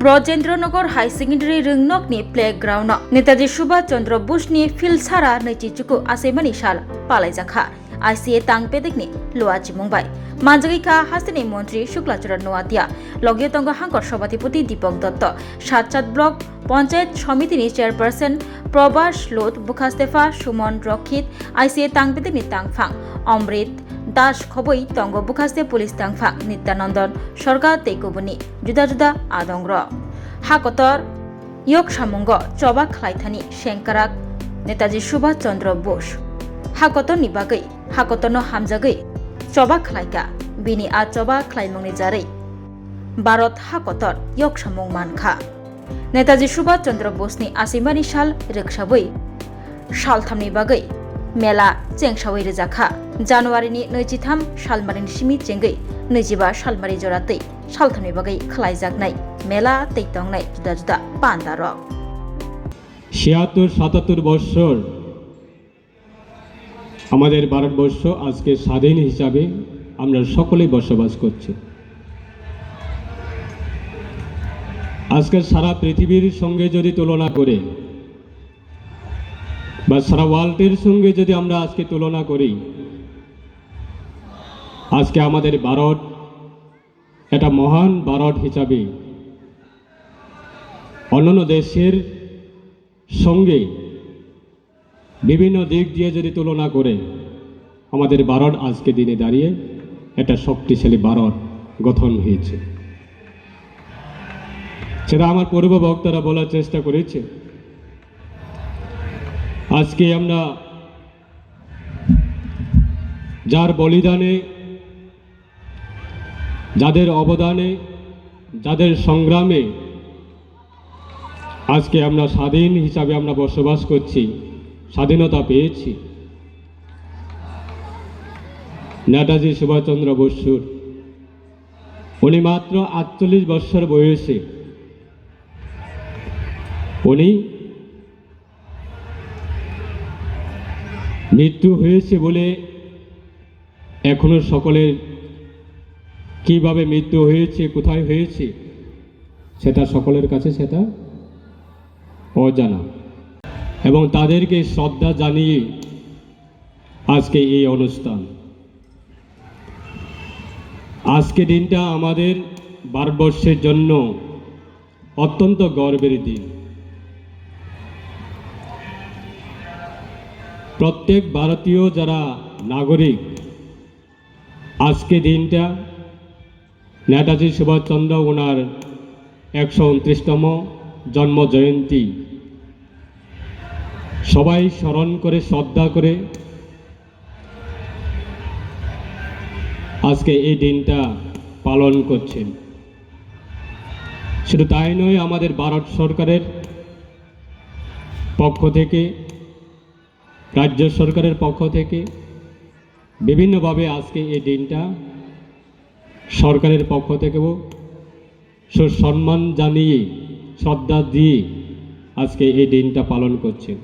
ब्रजेन्द्रनगर high secondary रोंनकनि playground Netaji Subhash Chandra बोसनि field सारा नैतिचुकु आसेमानि साल पालायजाखा आईसीए तांगपेदेखनि लुआची मुंबाई मानजागिखा हास्टेनि मंत्री शुक्लाचरण नोआदिया लगियतंग हांकर सभापति दीपक दत्त सातचाट ब्लक पंचायत समितिनि चेयरपार्सन प्रबास लोत बुखास्तेफा सुमन रक्षित आईसीए तांगपेदेखनि तांगफां अमृत दास खबै तंग बुखास्ते पुलिस तांगफां नित्यानंदन सरकार तेकुबुनि जुदा जुदा आदंग्र हाकतर yok samungo coba khlaithani sengkarak Netaji Subhash Chandra Bose हाकतनि बागै हाकतनो हामजागै coba khlaika bini a coba khlaimungni jarai Bharat हाकतर yok samung मानखा Netaji Subhash Chandra बोसनि आसिमानि साल रोखसाबै सालथामनि बागै मेला चेंसावै रोजाखा जानुवारिनि 23 सालमारिनि सिमि चेंगै 25 सालमारि जरातै सालथामनि बागै खलायजागनाय मेला तैतंनाय जुदा जुदा पान्दारक ৭৬-৭৭ বছর আমাদের ভারতবর্ষ আজকে স্বাধীন হিসাবে আমরা সকলেই বসবাস করছি। আজকে সারা পৃথিবীর সঙ্গে যদি তুলনা করে বা সারা ওয়ার্ল্ডের সঙ্গে যদি আমরা আজকে তুলনা করি, আজকে আমাদের ভারত একটা মহান ভারত হিসাবে অন্যান্য দেশের সঙ্গে বিভিন্ন দিক দিয়ে যদি তুলনা করে আমাদের ভারত আজকে দিনে দাঁড়িয়ে একটা শক্তিশালী ভারত গঠন হয়েছে। সেটা আমার পূর্ব বক্তারা বলার চেষ্টা করেছে। আজকে আমরা যার বলিদানে, যাদের অবদানে, যাদের সংগ্রামে আজকে আমরা স্বাধীন হিসাবে আমরা বসবাস করছি, স্বাধীনতা পেয়েছি। নেতাজি সুভাষচন্দ্র বসুর উনি মাত্র ৪৮ বছর বয়সে উনি মৃত্যু হয়েছে বলে এখনো সকলের কিভাবে মৃত্যু হয়েছে, কোথায় হয়েছে সেটা সকলের কাছে সেটা অজানা, এবং তাদেরকে শ্রদ্ধা জানিয়ে আজকে এই অনুষ্ঠান। আজকে দিনটা আমাদের ভারতবর্ষের জন্য অত্যন্ত গর্বের দিন। প্রত্যেক ভারতীয় যারা নাগরিক আজকে দিনটা নেতাজি সুভাষচন্দ্র ওনার ১২৯তম জন্ম জয়ন্তী সবাই স্মরণ করে শ্রদ্ধা করে আজকে এই দিনটা পালন করছেন। শুধু তাই নয়, আমাদের ভারত সরকারের পক্ষ থেকে, রাজ্য সরকারের পক্ষ থেকে বিভিন্নভাবে আজকে এই দিনটা সরকারের পক্ষ থেকেও সুসম্মান জানিয়ে শ্রদ্ধা দিয়ে আজকে এই দিনটা পালন করছেন।